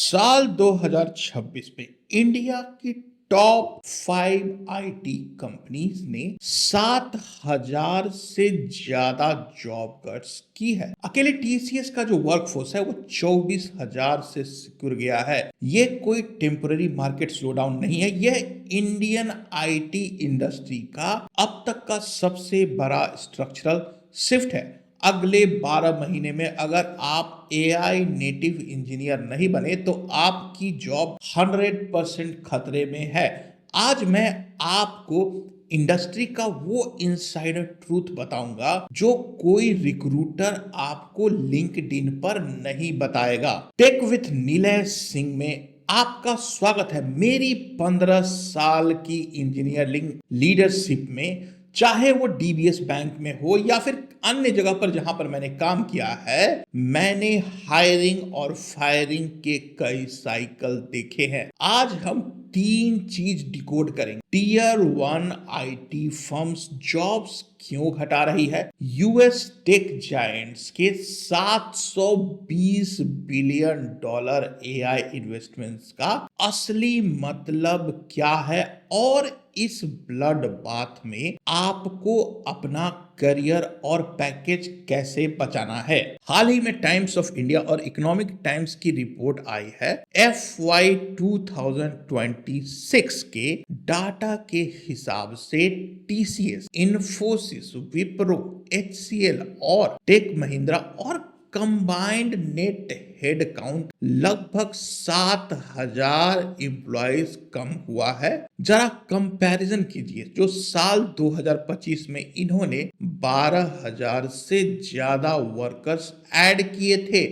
साल 2026 में इंडिया की टॉप 5 आईटी कंपनीज ने 7,000 से ज्यादा जॉब कट्स की है। अकेले टीसीएस का जो वर्कफोर्स है वो 24,000 से सिकुड़ गया है। ये कोई टेम्पररी मार्केट स्लोडाउन नहीं है, यह इंडियन आईटी इंडस्ट्री का अब तक का सबसे बड़ा स्ट्रक्चरल शिफ्ट है। अगले 12 महीने में अगर आप एआई नेटिव इंजीनियर नहीं बने तो आपकी जॉब 100% खतरे में है। आज मैं आपको इंडस्ट्री का वो इनसाइडर ट्रूथ बताऊंगा जो कोई रिक्रूटर आपको लिंक्डइन पर नहीं बताएगा। टेक विथ नीलय सिंह में आपका स्वागत है। मेरी 15 साल की इंजीनियरिंग लीडरशिप में, चाहे वो डीबीएस बैंक में हो या फिर अन्य जगह पर जहां पर मैंने काम किया है, मैंने हायरिंग और फायरिंग के कई साइकिल देखे हैं। आज हम 3 चीज डिकोड करेंगे। टीयर 1 आईटी फर्म्स जॉब्स क्यों घटा रही है, यूएस टेक जायंट्स के 720 बिलियन डॉलर एआई इन्वेस्टमेंट्स का असली मतलब क्या है, और इस ब्लड बाथ में आपको अपना करियर और पैकेज कैसे बचाना है। हाल ही में टाइम्स ऑफ इंडिया और इकोनॉमिक टाइम्स की रिपोर्ट आई है। FY 2026 के डाटा के हिसाब से टीसीएस, इन्फोसिस, विप्रो, HCL और टेक महिंद्रा और कंबाइंड नेट हेड काउंट लगभग 7,000 एम्प्लॉयज कम हुआ है। जरा कंपैरिजन कीजिए, जो साल 2025 में इन्होंने 12,000 से ज्यादा वर्कर्स ऐड किए थे,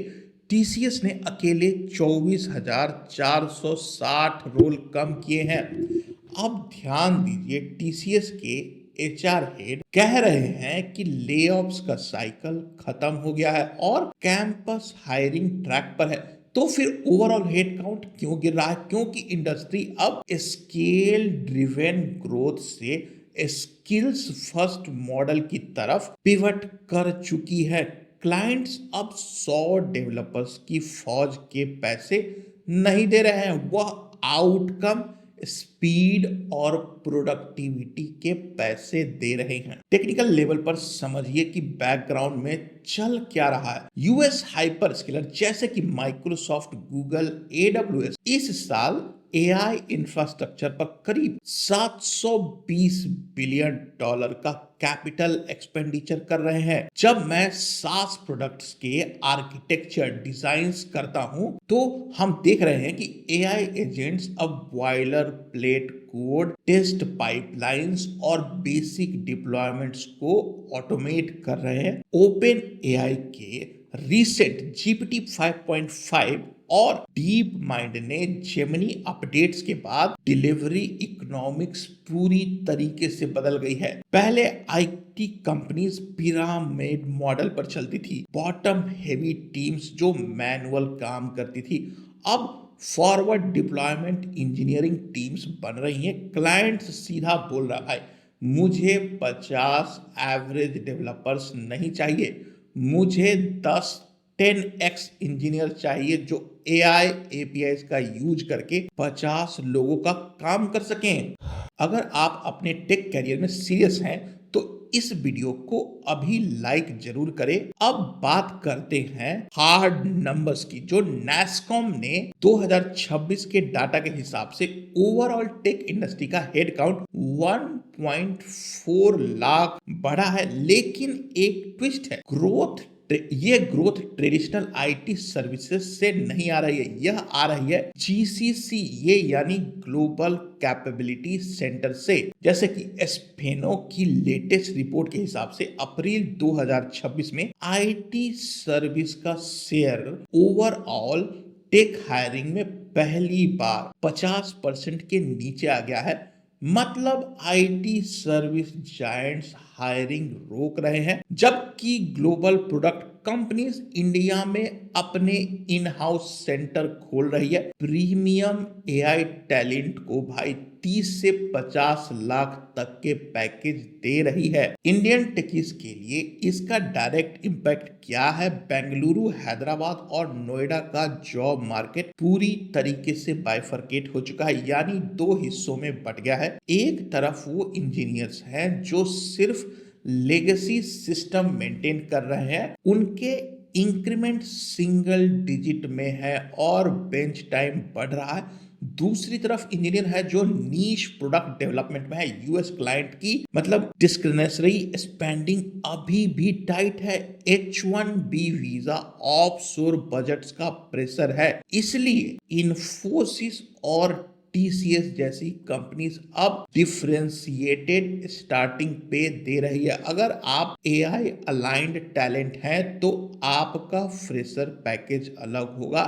टीसीएस ने अकेले 24,460 रोल कम किए हैं। अब ध्यान दीजिए, टीसीएस के एचआर हेड कह रहे हैं कि लेऑफ्स का साइकिल खत्म हो गया है और कैंपस हायरिंग ट्रैक पर है। तो फिर ओवरऑल हेड काउंट क्यों गिर रहा है? क्योंकि इंडस्ट्री अब स्केल ड्रिवेन ग्रोथ से स्किल्स फर्स्ट मॉडल की तरफ पिवट कर चुकी है। क्लाइंट्स अब 100 डेवलपर्स की फौज के पैसे नहीं दे रहे हैं, वह आउटकम, स्पीड और प्रोडक्टिविटी के पैसे दे रहे हैं। टेक्निकल लेवल पर समझिए कि बैकग्राउंड में चल क्या रहा है। यूएस हाइपर स्केलर जैसे कि माइक्रोसॉफ्ट, गूगल, AWS इस साल एआई इंफ्रास्ट्रक्चर पर करीब 720 बिलियन डॉलर का कैपिटल एक्सपेंडिचर कर रहे हैं। जब मैं सास प्रोडक्ट्स के आर्किटेक्चर डिजाइन्स करता हूं तो हम देख रहे हैं कि एआई एजेंट्स अब boilerplate code, test pipelines और बेसिक डिप्लॉयमेंट्स को ऑटोमेट कर रहे हैं। ओपन एआई के रीसेंट GPT 5.5 और डीप माइंड ने जेमिनी अपडेट्स के बाद डिलीवरी इकोनॉमिक्स पूरी तरीके से बदल गई है। पहले आईटी कंपनीज पिरामिड मॉडल पर चलती थी, बॉटम हेवी टीम्स जो मैनुअल काम करती थी। अब फॉरवर्ड डिप्लॉयमेंट इंजीनियरिंग टीम्स बन रही हैं। क्लाइंट्स सीधा बोल रहा है, मुझे 50 एवरेज डेवलपर्स नहीं चाहिए, मुझे 10x इंजीनियर चाहिए जो एआई एपीआई का यूज करके 50 लोगों का काम कर सकें। अगर आप अपने टेक करियर में सीरियस हैं तो इस वीडियो को अभी लाइक जरूर करें। अब बात करते हैं हार्ड नंबर्स की। जो नैस्कॉम ने 2026 के डाटा के हिसाब से ओवरऑल टेक इंडस्ट्री का हेड काउंट 1.4 लाख बढ़ा है, लेकिन एक ट्विस्ट है, ये ग्रोथ ट्रेडिशनल आईटी सर्विसेज से नहीं आ रही है, यह आ रही है जीसीसी, ये यानी ग्लोबल कैपेबिलिटी सेंटर से। जैसे कि एस्पेनो की लेटेस्ट रिपोर्ट के हिसाब से अप्रैल 2026 में आईटी सर्विस का शेयर ओवरऑल टेक हायरिंग में पहली बार 50% के नीचे आ गया है। मतलब आईटी सर्विस जायंट्स हायरिंग रोक रहे हैं, जबकि ग्लोबल प्रोडक्ट कंपनीज इंडिया में अपने इन हाउस सेंटर खोल रही है। प्रीमियम एआई टैलेंट को भाई 30 से 50 लाख तक के पैकेज दे रही है। इंडियन टेकीज के लिए इसका डायरेक्ट इम्पैक्ट क्या है? बेंगलुरु, हैदराबाद और नोएडा का जॉब मार्केट पूरी तरीके से बाइफरकेट हो चुका है, यानी दो हिस्सों में बट गया है। एक तरफ वो इंजीनियर्स हैं जो सिर्फ लेगेसी सिस्टम मेंटेन कर रहे हैं, उनके इंक्रीमेंट सिंगल डिजिट में है और बेंच टाइम बढ़ रहा है। दूसरी तरफ इंजीनियर है जो नीश प्रोडक्ट डेवलपमेंट में है। यूएस क्लाइंट की मतलब डिस्क्रिशनरी स्पेंडिंग अभी भी टाइट है। H1B वीजा, ऑफशोर बजट्स का प्रेशर है, इसलिए इन्फोसिस और TCS जैसी कंपनीज अब डिफरेंशिएटेड स्टार्टिंग पे दे रही है। अगर आप AI अलाइंड टैलेंट हैं तो आपका फ्रेशर पैकेज अलग होगा।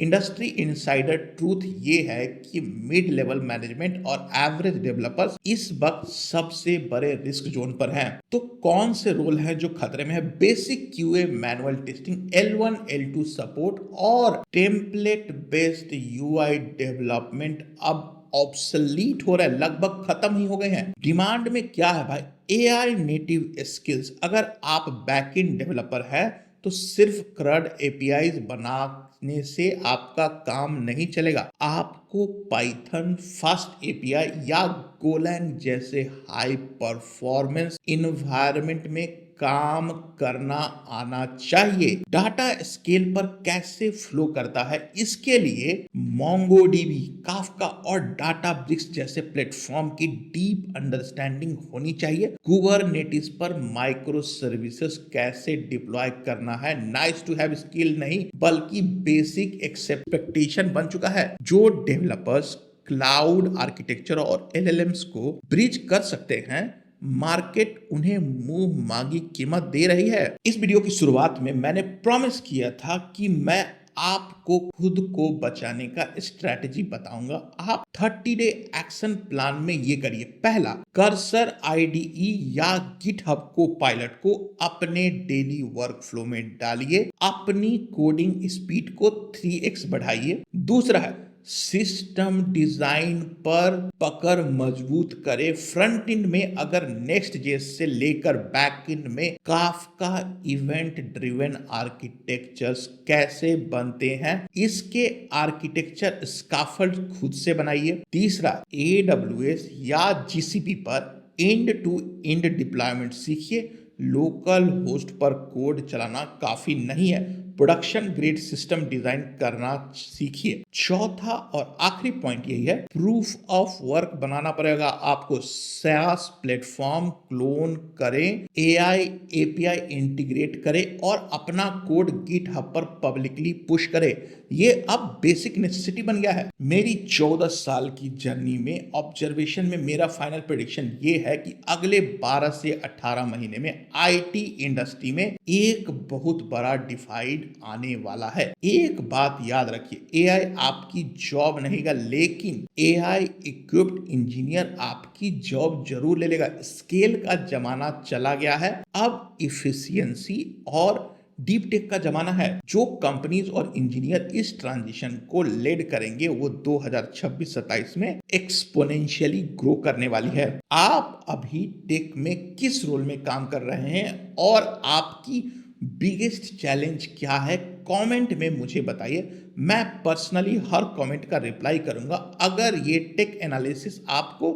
इंडस्ट्री इनसाइडर ट्रूथ ये है कि मिड लेवल मैनेजमेंट और एवरेज डेवलपर्स इस वक्त सबसे बड़े रिस्क जोन पर हैं। तो कौन से रोल हैं जो खतरे में है? Basic QA, manual testing, L1 L2 support और टेम्पलेट बेस्ड UI डेवलपमेंट अब ऑब्सोलीट हो रहा है, लगभग खत्म ही हो गए हैं। डिमांड में क्या है भाई? AI native skills. अगर आप बैकएंड डेवलपर है तो सिर्फ CRUD APIs बनाने से आपका काम नहीं चलेगा। आपको पाइथन, फास्ट API या गोलैंग जैसे हाई परफॉर्मेंस इन्वायरमेंट में काम करना आना चाहिए। डाटा स्केल पर कैसे फ्लो करता है, इसके लिए MongoDB, Kafka और Databricks जैसे प्लेटफॉर्म की डीप अंडरस्टैंडिंग होनी चाहिए। कुबरनेटिस पर माइक्रो सर्विसेज कैसे डिप्लॉय करना है नाइस टू हैव स्किल नहीं, बल्कि बेसिक एक्सपेक्टेशन बन चुका है। जो डेवलपर्स क्लाउड आर्किटेक्चर और LLMs को ब्रिज कर सकते हैं, मार्केट उन्हें मुंह मांगी कीमत दे रही है। इस वीडियो की शुरुआत में मैंने प्रॉमिस किया था कि मैं आपको खुद को बचाने का स्ट्रैटेजी बताऊंगा। आप 30 डे एक्शन प्लान में ये करिए। पहला, कर्सर IDE या गिटहब को पायलट को अपने डेली वर्क फ्लो में डालिए। अपनी कोडिंग स्पीड को 3x बढ़ाइए। दूसरा है, सिस्टम डिजाइन पर पकड़ मजबूत करे। फ्रंट एंड में अगर Next.js से लेकर बैक एंड में काफका इवेंट ड्रिवन आर्किटेक्चर्स कैसे बनते हैं, इसके आर्किटेक्चर स्काफोल्ड खुद से बनाइए। तीसरा, AWS या GCP पर एंड टू एंड डिप्लॉयमेंट सीखिए। लोकल होस्ट पर कोड चलाना काफी नहीं है, प्रोडक्शन ग्रेड सिस्टम डिजाइन करना सीखिए। चौथा और आखिरी पॉइंट यही है, प्रूफ ऑफ वर्क बनाना पड़ेगा आपको। SaaS प्लेटफॉर्म क्लोन करें, AI API इंटीग्रेट करें और अपना कोड गिटहब पर पब्लिकली पुश करें। ये अब बेसिक नेसेसिटी बन गया है। मेरी 14 साल की जर्नी में ऑब्जर्वेशन में मेरा फाइनल प्रेडिक्शन ये है कि अगले 12 से 18 महीने में IT इंडस्ट्री में एक बहुत बड़ा डिवाइड आने वाला है। एक बात याद रखिए, AI आपकी जॉब नहीं लेगा, लेकिन AI इक्विप्ड इंजीनियर आपकी जॉब जरूर ले लेगा। स्केल का जमाना चला गया है, अब इफिशियंसी और डीप टेक का जमाना है। जो कंपनीज और इंजीनियर इस ट्रांजिशन को लीड करेंगे वो 2026-27 में एक्सपोनेंशियली ग्रो करने वाली है। आप अभी टेक में किस रोल में काम कर रहे हैं और आपकी बिगेस्ट चैलेंज क्या है, कमेंट में मुझे बताइए। मैं पर्सनली हर कमेंट का रिप्लाई करूंगा। अगर ये टेक एनालिसिस आपको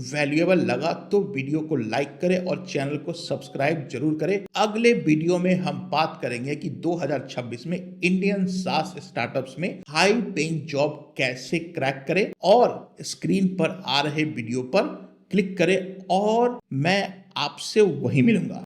वैल्यूएबल लगा तो वीडियो को लाइक करें और चैनल को सब्सक्राइब जरूर करें। अगले वीडियो में हम बात करेंगे कि 2026 में इंडियन SaaS स्टार्टअप्स में हाई पेइंग जॉब कैसे क्रैक करें, और स्क्रीन पर आ रहे वीडियो पर क्लिक करें और मैं आपसे वहीं मिलूंगा।